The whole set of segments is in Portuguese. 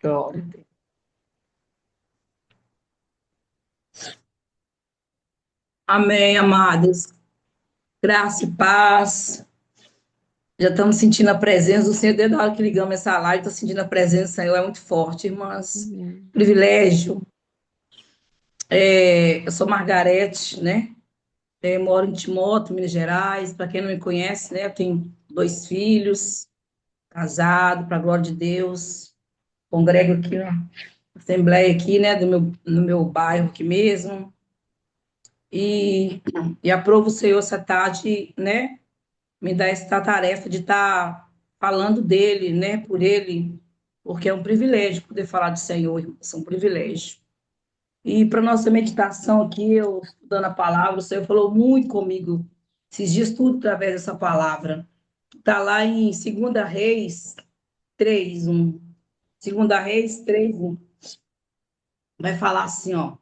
Glória a Deus. Amém, amados. Graça e paz. Já estamos sentindo a presença do Senhor. Desde a hora que ligamos essa live, estou sentindo a presença do Senhor. É muito forte, irmãs. Amém. Privilégio. Eu sou Margarete, né? Eu moro em Timóteo, Minas Gerais. Para quem não me conhece, né? Eu tenho 2 filhos, casado, para a glória de Deus. Congrego aqui na Assembleia aqui, né? No meu bairro aqui mesmo. E, e aprovo o Senhor essa tarde, né? Me dá essa tarefa de estar falando dele, né, por ele, porque é um privilégio poder falar do Senhor, irmãos, é um privilégio. E para nossa meditação aqui, eu estudando a palavra, o Senhor falou muito comigo esses dias, tudo através dessa palavra. Está lá em 2 Reis 3:1. 2 Reis 3:1. Vai falar assim, ó.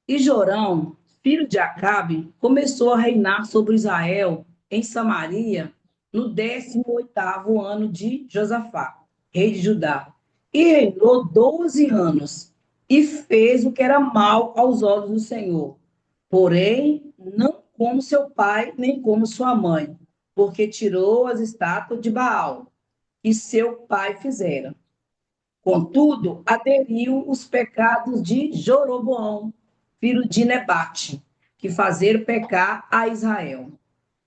E Jorão, filho de Acabe, começou a reinar sobre Israel em Samaria no 18º ano de Josafá, rei de Judá. E reinou 12 anos e fez o que era mal aos olhos do Senhor. Porém, não como seu pai, nem como sua mãe, porque tirou as estátuas de Baal, que seu pai fizera. Contudo, aderiu os pecados de Jeroboão, filho de Nebate, que fazer pecar a Israel.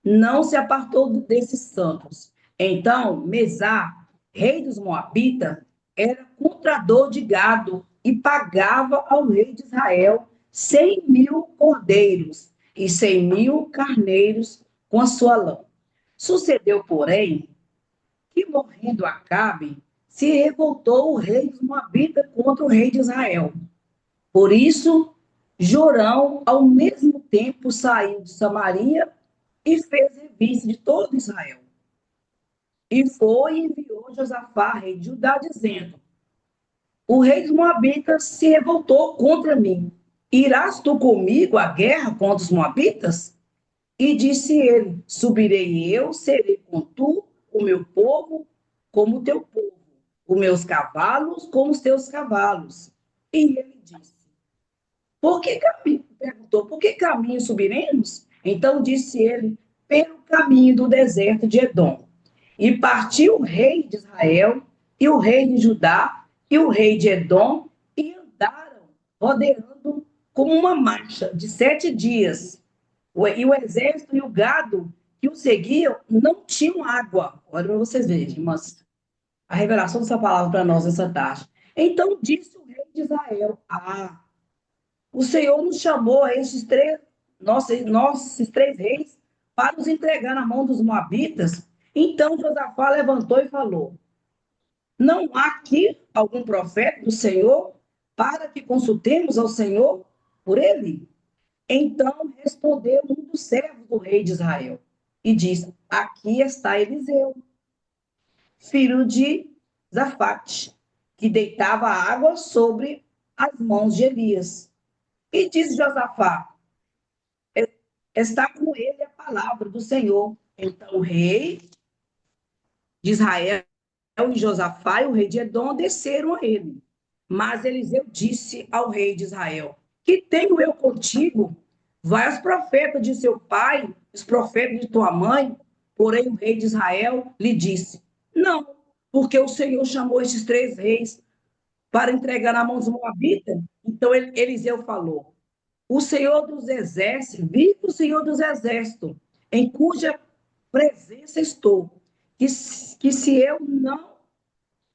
Não se apartou desses santos. Então, Mesá, rei dos Moabitas, era comprador de gado e pagava ao rei de Israel 100.000 cordeiros e 100.000 carneiros com a sua lã. Sucedeu, porém, que morrendo Acabe, se revoltou o rei dos Moabitas contra o rei de Israel. Por isso, Jorão, ao mesmo tempo, saiu de Samaria e fez revista de todo Israel. E foi e enviou Josafá, rei de Judá, dizendo: o rei dos Moabitas se revoltou contra mim. Irás tu comigo à guerra contra os Moabitas? E disse ele: subirei eu, serei com tu, o meu povo, como o teu povo, os meus cavalos, como os teus cavalos. E ele disse: por que caminho? Perguntou: por que caminho subiremos? Então disse ele: pelo caminho do deserto de Edom. E partiu o rei de Israel, e o rei de Judá, e o rei de Edom, e andaram rodeando como uma marcha de 7 dias. E o exército e o gado que o seguiam não tinham água. Olha para vocês verem, mas a revelação dessa palavra para nós essa tarde. Então disse o rei de Israel: o Senhor nos chamou a esses 3 reis, para os entregar na mão dos Moabitas. Então Josafá levantou e falou: não há aqui algum profeta do Senhor para que consultemos ao Senhor por ele? Então respondeu um dos servos do rei de Israel e disse: aqui está Eliseu, filho de Zafate, que deitava água sobre as mãos de Elias. E disse Josafá: está com ele a palavra do Senhor. Então o rei de Israel e Josafá e o rei de Edom desceram a ele. Mas Eliseu disse ao rei de Israel: que tenho eu contigo? Vai aos profetas de seu pai, os profetas de tua mãe. Porém o rei de Israel lhe disse: não, porque o Senhor chamou estes 3 reis para entregar na mão dos moabitas. Então Eliseu falou: o Senhor dos Exércitos, vive o Senhor dos Exércitos, em cuja presença estou, que se eu não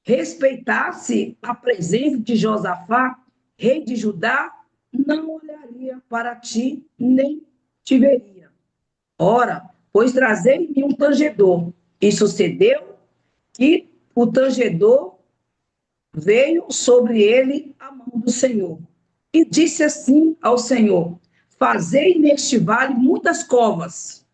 respeitasse a presença de Josafá, rei de Judá, não olharia para ti, nem te veria. Ora, pois trazei-me um tangedor. E sucedeu que o tangedor veio sobre ele a mão do Senhor. E disse assim ao Senhor: fazei neste vale muitas covas,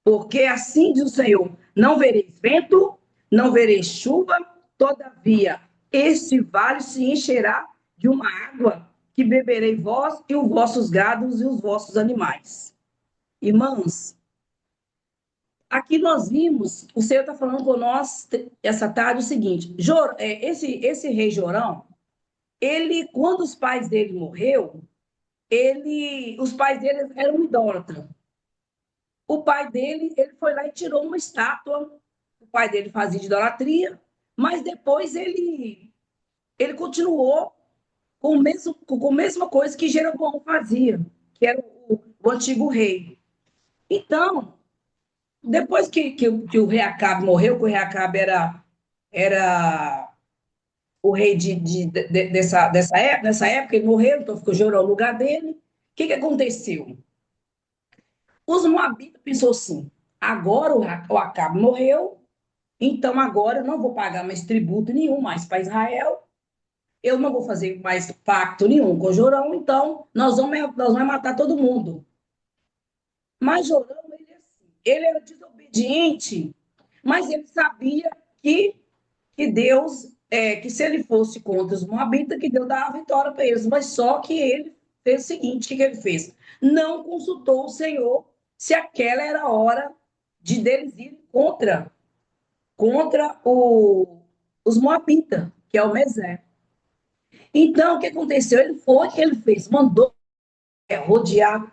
porque assim diz o Senhor: não vereis vento, não vereis chuva, todavia este vale se encherá de uma água que beberei vós e os vossos gados e os vossos animais. Irmãos, Aqui nós vimos, o Senhor está falando com nós essa tarde o seguinte: esse rei Jorão, ele, quando os pais dele morreu, os pais dele eram idólatras. O pai dele, ele foi lá e tirou uma estátua. O pai dele fazia de idolatria, mas depois ele continuou com a mesma coisa que Jeroboão fazia, que era o antigo rei. Então, depois que o rei Acabe morreu, que o rei Acabe era o rei dessa época, ele morreu, então ficou Jorão no lugar dele. O que aconteceu? Os Moabitas pensou assim: agora o Acabe morreu, então agora eu não vou pagar mais tributo nenhum mais para Israel, eu não vou fazer mais pacto nenhum com Jorão, então nós vamos matar todo mundo. Mas Jorão, ele era desobediente, mas ele sabia que Deus, que se ele fosse contra os Moabitas, que Deus dava a vitória para eles. Mas só que ele fez o seguinte: o que ele fez? Não consultou o Senhor se aquela era a hora de deles ir contra os Moabitas, que é o Mesé. Então, o que aconteceu? Ele foi, ele fez, mandou rodear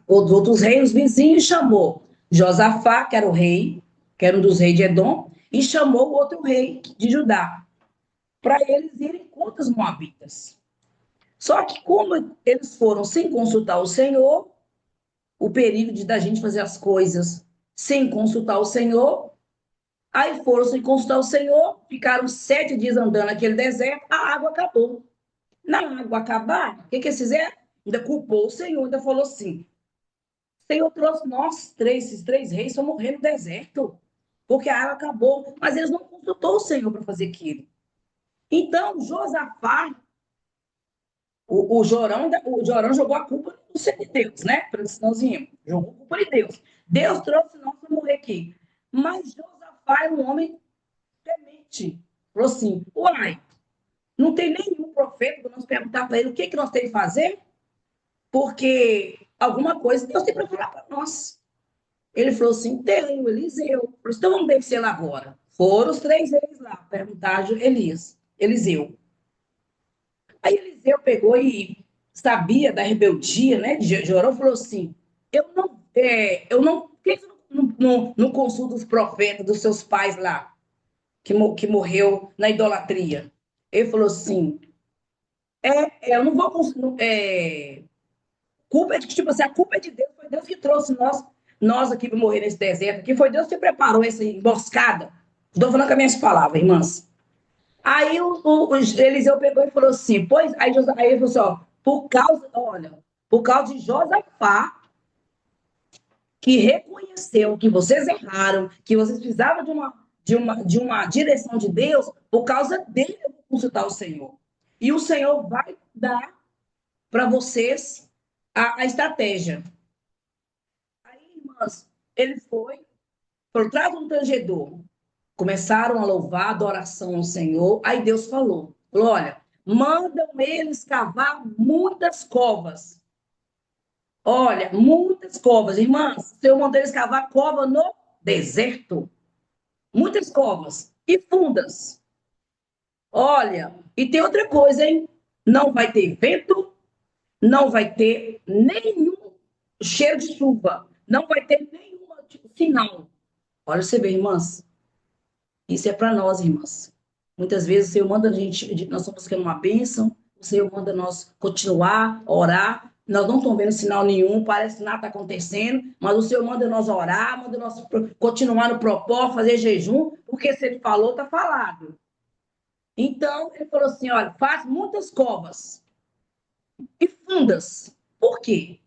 os outros reinos vizinhos e chamou Josafá, que era o rei, que era um dos reis de Edom, e chamou o outro rei de Judá, para eles irem contra os moabitas. Só que como eles foram sem consultar o Senhor, o perigo da gente fazer as coisas sem consultar o Senhor, aí foram sem consultar o Senhor, ficaram 7 dias andando naquele deserto, a água acabou. Na água acabar, o que eles fizeram? Ainda culpou o Senhor, ainda falou assim: o Senhor trouxe nós três, esses 3 reis, para morrer no deserto, porque a água acabou. Mas eles não consultou o Senhor para fazer aquilo. Então, Josafá, o Jorão jogou a culpa no Senhor de Deus, né? Para nós vimos. Jogou a culpa de Deus. Deus trouxe nós para morrer aqui. Mas Josafá é um homem temente. Falou assim: uai, não tem nenhum profeta para nós perguntar para ele o que nós temos que fazer? Porque alguma coisa Deus tem para falar para nós. Ele falou assim: tem o Eliseu. Falou assim, então vamos descer lá agora. Foram os 3 reis lá perguntar a Eliseu. Aí Eliseu pegou e sabia da rebeldia, né, de Jorão, falou assim: por que você não consulta os profetas dos seus pais lá, que morreu na idolatria? Ele falou assim: eu não vou consultar. Culpa é de, tipo assim, a culpa é de Deus, foi Deus que trouxe nós aqui para morrer nesse deserto, que foi Deus que preparou essa emboscada. Estou falando com as minhas palavras, irmãs. Aí o Eliseu pegou e falou assim, pois, aí ele falou assim, ó, por causa de Josafá, que reconheceu que vocês erraram, que vocês precisavam de uma direção de Deus, por causa dele eu vou consultar o Senhor. E o Senhor vai dar para vocês a estratégia. Aí, irmãs, ele foi, falou, traz um tangedor. Começaram a louvar, a adoração ao Senhor. Aí Deus falou, olha, mandam eles cavar muitas covas. Olha, muitas covas. Irmãs, o Senhor mandou eles cavar cova no deserto. Muitas covas e fundas. Olha, e tem outra coisa, hein? Não vai ter vento, não vai ter nenhum cheiro de chuva, não vai ter nenhum sinal. Olha, você vê, irmãs, isso é para nós, irmãs. Muitas vezes o Senhor manda a gente, nós estamos buscando uma bênção, o Senhor manda nós continuar, orar, nós não estamos vendo sinal nenhum, parece que nada está acontecendo, mas o Senhor manda nós orar, manda nós continuar no propósito, fazer jejum, porque se Ele falou, está falado. Então, Ele falou assim, olha, faz muitas covas e fundas. Por quê?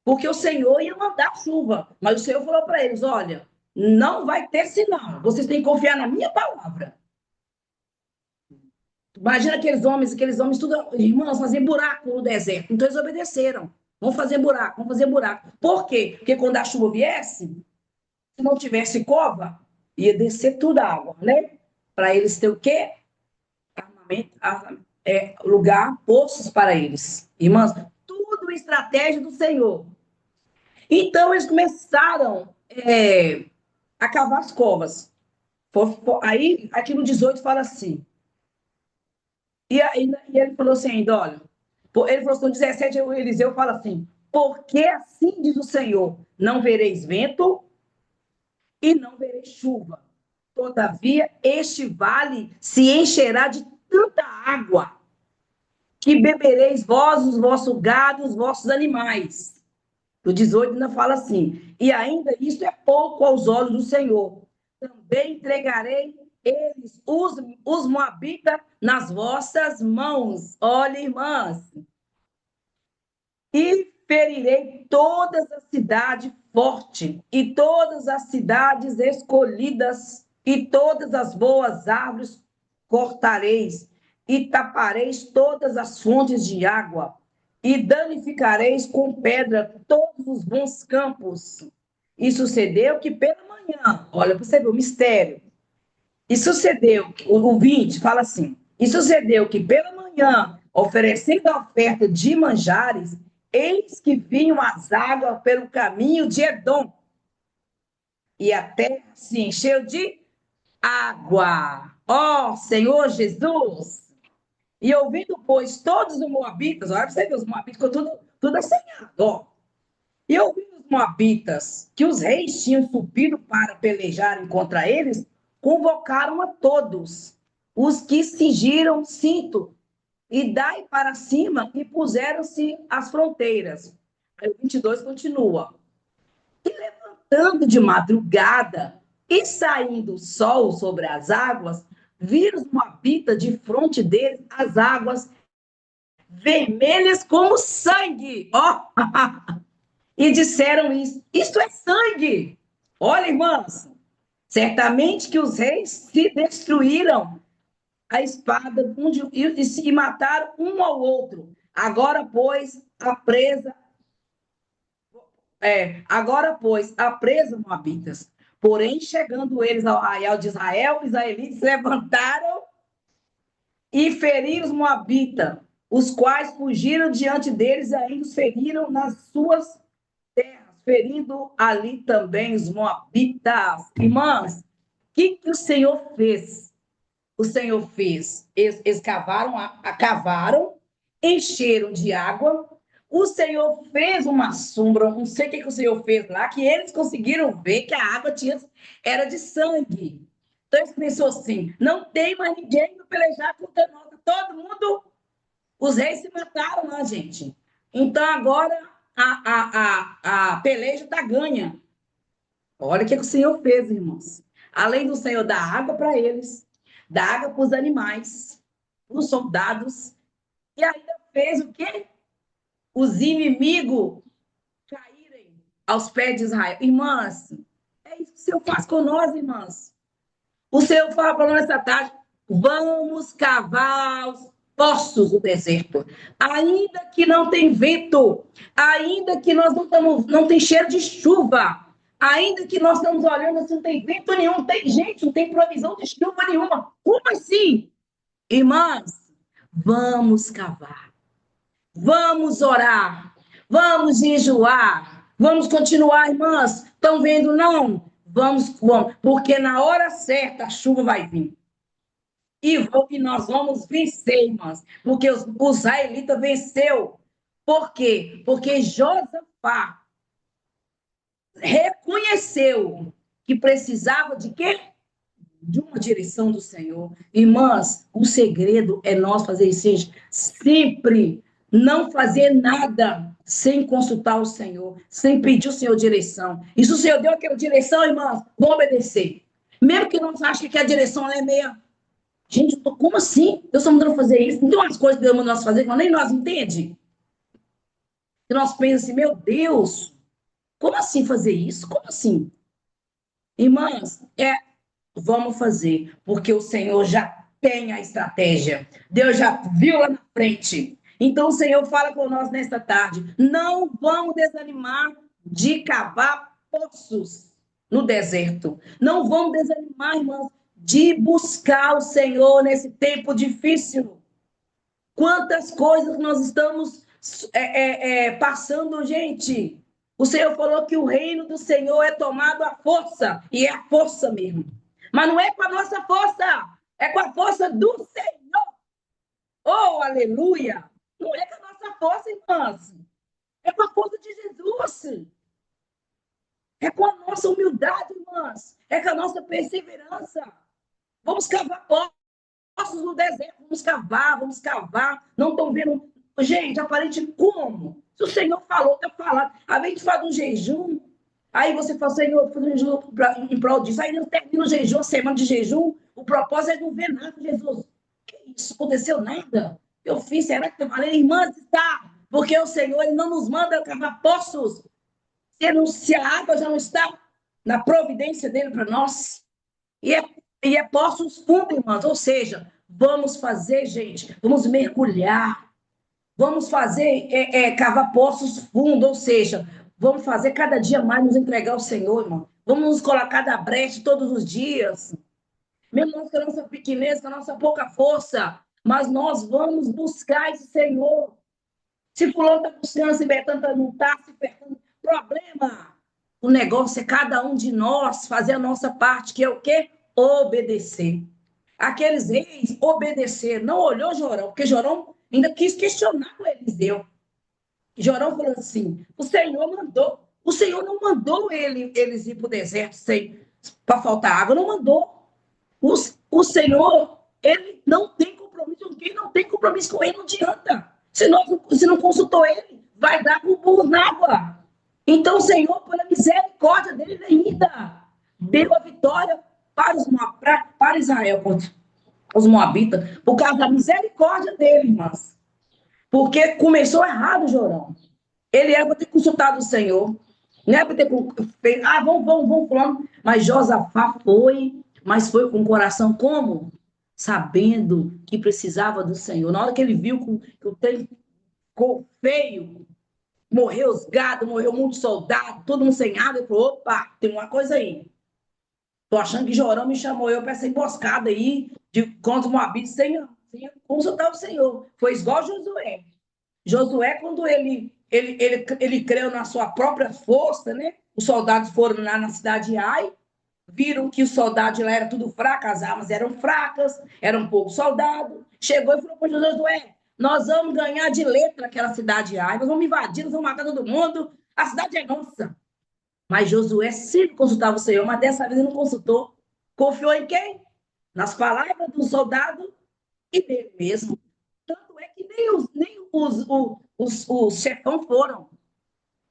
Porque o Senhor ia mandar chuva, mas o Senhor falou para eles, olha, não vai ter sinal, vocês têm que confiar na minha palavra. Imagina aqueles homens, tudo, irmãos, faziam buraco no deserto. Então eles obedeceram. Vamos fazer buraco, vamos fazer buraco. Por quê? Porque quando a chuva viesse, se não tivesse cova, ia descer tudo a água, né? Para eles ter o quê? Armamento, lugar, poços para eles. Irmãs, tudo estratégia do Senhor. Então eles começaram a cavar as covas. Aí, aqui no 18 fala assim. E ele falou assim ainda, olha. Ele falou assim, no 17, o Eliseu fala assim, porque assim diz o Senhor, não vereis vento e não vereis chuva. Todavia, este vale se encherá de tanta água que bebereis vós, os vossos gados, os vossos animais. O 18 ainda fala assim, e ainda isto é pouco aos olhos do Senhor. Também entregarei eles, os Moabitas, nas vossas mãos. Olha, irmãs, e ferirei todas as cidades fortes, e todas as cidades escolhidas, e todas as boas árvores cortareis, e tapareis todas as fontes de água, e danificareis com pedra todos os bons campos. E sucedeu que pela manhã, olha para você ver o mistério, e sucedeu, o 20 fala assim: e sucedeu que pela manhã, oferecendo a oferta de manjares, eis que vinham as águas pelo caminho de Edom, e a terra se encheu de água. Ó Senhor Jesus! E ouvindo, pois, todos os moabitas, olha para você ver, os moabitas ficou tudo assanhado, ó. E ouvindo os moabitas que os reis tinham subido para pelejarem contra eles, convocaram a todos os que cingiram cinto e daí para cima e puseram-se às fronteiras. Aí o 22 continua. E levantando de madrugada e saindo o sol sobre as águas, viram os moabitas de fronte deles as águas vermelhas como sangue. Ó! Oh! E disseram isso. Isto é sangue. Olha, irmãs, certamente que os reis se destruíram a espada e mataram um ao outro. Agora, pois, a presa Moabitas. Porém, chegando eles ao arraial de Israel, os israelitas se levantaram e feriram os Moabitas, os quais fugiram diante deles e ainda os feriram nas suas terras, ferindo ali também os Moabitas. Irmãs, o que o Senhor fez? O Senhor fez, eles cavaram, encheram de água. O Senhor fez uma sombra, não sei o que o Senhor fez lá, que eles conseguiram ver que a água era de sangue. Então eles pensou assim: não tem mais ninguém para pelejar contra nós. Todo mundo, os reis se mataram lá, gente. Então agora a peleja está ganha. Olha o que o Senhor fez, irmãos. Além do Senhor dar água para eles, dar água para os animais, para os soldados, e ainda fez o quê? Os inimigos caírem aos pés de Israel. Irmãs, é isso que o Senhor faz com nós, irmãs. O Senhor fala para nós essa tarde: vamos cavar os poços do deserto. Ainda que não tem vento, ainda que nós não tem cheiro de chuva, ainda que nós estamos olhando assim, não tem vento nenhum, não tem gente, não tem provisão de chuva nenhuma. Como assim? Irmãs, vamos cavar, vamos orar, vamos jejuar, vamos continuar, irmãs. Estão vendo, não? Vamos, porque na hora certa a chuva vai vir. E nós vamos vencer, irmãs, porque os israelitas venceu. Por quê? Porque Josafá reconheceu que precisava de quê? De uma direção do Senhor. Irmãs, o segredo é nós fazer isso, gente. Sempre não fazer nada sem consultar o Senhor, sem pedir o Senhor direção. E se o Senhor deu aquela direção, irmãs, vamos obedecer. Mesmo que nós achem que a direção é meia. Gente, como assim? Deus está mandando fazer isso? Não tem umas coisas que Deus manda nós fazer que nem nós entende? Que nós pensamos assim, meu Deus, como assim fazer isso? Como assim? Irmãs, vamos fazer, porque o Senhor já tem a estratégia. Deus já viu lá na frente. Então o Senhor fala com nós nesta tarde: não vamos desanimar de cavar poços no deserto. Não vamos desanimar, irmãos, de buscar o Senhor nesse tempo difícil. Quantas coisas nós estamos passando, gente. O Senhor falou que o reino do Senhor é tomado à força, e é a força mesmo. Mas não é com a nossa força, é com a força do Senhor. Oh, aleluia! Não é com a nossa força, irmãs. É com a força de Jesus. É com a nossa humildade, irmãs. É com a nossa perseverança. Vamos cavar poços no deserto. Vamos cavar. Não estão vendo. Gente, aparente como? Se o Senhor falou, está falado. A gente faz um jejum. Aí você fala, Senhor, faz um jejum em prol disso. Aí não termina o jejum, a semana de jejum. O propósito é não ver nada, Jesus. Que isso? Aconteceu nada? Eu fiz, será que eu falei? Irmãs, está. Porque o Senhor ele não nos manda cavar poços se a água já não está na providência dele para nós. E é poços fundos, irmãos. Ou seja, vamos fazer, gente, vamos mergulhar. Vamos fazer, cavar poços fundos, ou seja, vamos fazer cada dia mais nos entregar ao Senhor, irmão. Vamos nos colocar da brecha todos os dias. Mesmo com a nossa pequenez, com a nossa pouca força, mas nós vamos buscar esse Senhor. Se fulano está buscando, se Betânia não está, se Betânia... Problema. O negócio é cada um de nós fazer a nossa parte, que é o quê? Obedecer. Aqueles reis obedeceram. Não olhou Jorão, porque Jorão ainda quis questionar o Eliseu. Jorão falou assim, o Senhor mandou. O Senhor não mandou eles ir para o deserto para faltar água, não mandou. O Senhor, ele não tem compromisso. Quem não tem compromisso com ele não adianta. Se não consultou ele, vai dar com o burro na água. Então, o Senhor, pela misericórdia dele ainda, deu a vitória para Israel, os moabitas, por causa da misericórdia dele, irmãs. Porque começou errado, Jorão. Ele era para ter consultado o Senhor, não é para ter feito, vamos, fulano. Mas Josafá foi, mas foi com o coração como? Sabendo que precisava do Senhor. Na hora que ele viu que o trem ficou feio, morreu os gados, morreu muito soldado, todo mundo sem água, ele falou, opa, tem uma coisa aí. Tô achando que Jorão me chamou eu para essa emboscada aí, contra os moabitas, sem consultar o Senhor. Foi igual Josué. Josué, quando ele creu na sua própria força, né? Os soldados foram lá na cidade de Ai, viram que os soldados lá eram tudo fracos, as armas eram fracas, eram poucos soldados. Chegou e falou para Josué, nós vamos ganhar de letra aquela cidade de Ai, nós vamos invadir, nós vamos matar todo mundo, a cidade é nossa. Mas Josué sempre consultava o Senhor, mas dessa vez ele não consultou. Confiou em quem? Nas palavras do soldado e dele mesmo. Tanto é que nem os chefão foram.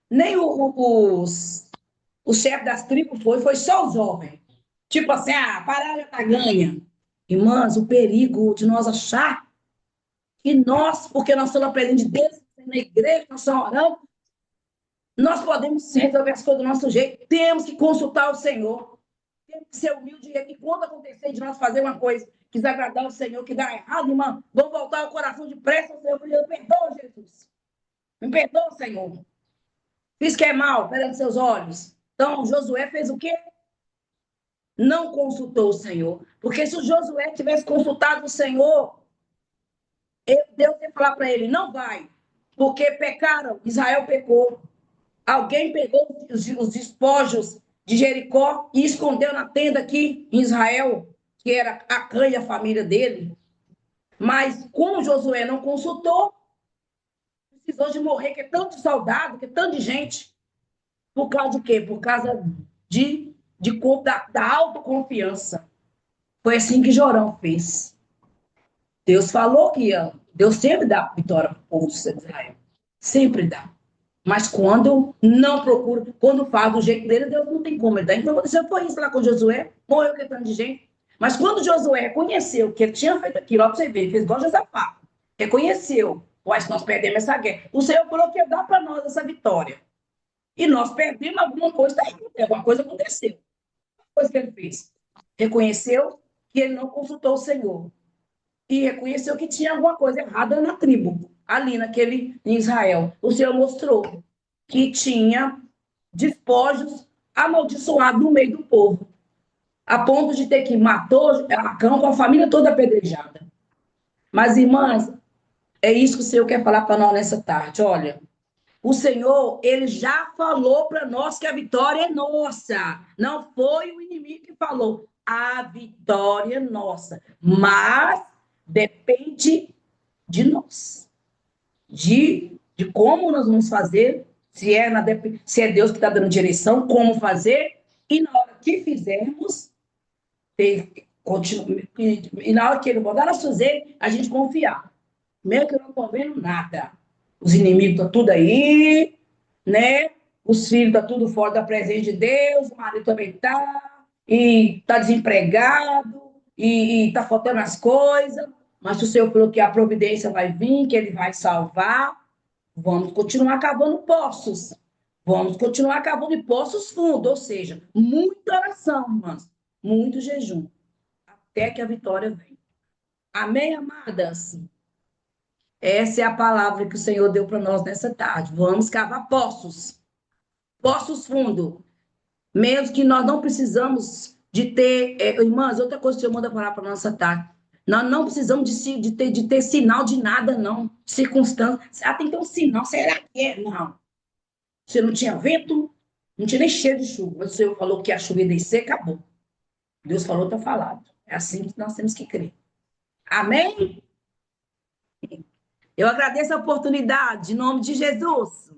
Nem os chefes das tribos foi só os homens. Tipo assim, a parada tá ganha. Irmãs, o perigo de nós achar que nós, porque nós estamos aprendendo de Deus, na igreja, nós estamos orando, nós podemos resolver as coisas do nosso jeito. Temos que consultar o Senhor. Temos que ser humilde. E quando acontecer de nós fazer uma coisa que desagradar o Senhor, que dá errado, irmão, vamos voltar ao coração de pressa ao Senhor. Me perdoa, Jesus. Me perdoa, Senhor. Fiz que é mal perante seus olhos. Então, Josué fez o quê? Não consultou o Senhor. Porque se o Josué tivesse consultado o Senhor, Deus ia falar para ele, não vai. Porque pecaram, Israel pecou. Alguém pegou os despojos de Jericó e escondeu na tenda aqui em Israel, que era Acã e a família dele. Mas como Josué não consultou, precisou de morrer, que é tanto soldado, que é tanta gente. Por causa de quê? Por causa da autoconfiança. Foi assim que Jorão fez. Deus falou que ia. Deus sempre dá vitória para o povo de Israel. Sempre dá. Mas quando não procura, quando faz do jeito dele, Deus não tem como ele dar. Então, aconteceu foi isso lá com Josué, morreu que tanto de gente. Mas quando Josué reconheceu que ele tinha feito aquilo, ó, para você ver, ele fez igual Josafá, reconheceu, se nós perdemos essa guerra, o Senhor falou que ia dar para nós essa vitória. E nós perdemos alguma coisa, alguma coisa aconteceu. A coisa que ele fez, reconheceu que ele não consultou o Senhor. E reconheceu que tinha alguma coisa errada na tribo, ali em Israel. O Senhor mostrou que tinha despojos amaldiçoados no meio do povo, a ponto de ter que matou Acã com a família toda apedrejada. Mas, irmãs, é isso que o Senhor quer falar para nós nessa tarde. Olha, O Senhor, ele já falou para nós que a vitória é nossa. Não foi o inimigo que falou. A vitória é nossa. Mas depende de nós. De como nós vamos fazer, se é Deus que está dando direção, como fazer, e na hora que fizermos, e na hora que ele mandar nós fazer, a gente confiar. Mesmo que eu não estou vendo nada. Os inimigos estão tudo aí, né? Os filhos estão tudo fora da presença de Deus, o marido também está, e está desempregado, e está faltando as coisas. Mas o Senhor falou que a providência vai vir, que ele vai salvar. Vamos continuar cavando poços. Vamos continuar cavando poços fundos, ou seja, muita oração, irmãs, muito jejum, até que a vitória venha. Amém, amadas? Essa é a palavra que o Senhor deu para nós nessa tarde. Vamos cavar poços, poços fundos, mesmo que nós não precisamos de ter, irmãs, outra coisa que o Senhor manda falar para nós nessa tarde. Nós não precisamos de ter sinal de nada, não. Circunstância. Ah, tem que ter um sinal. Será que é? Não. Você não tinha vento, não tinha nem cheiro de chuva. Mas o Senhor falou que a chuva ia descer, acabou. Deus falou, está falado. É assim que nós temos que crer. Amém? Eu agradeço a oportunidade, em nome de Jesus.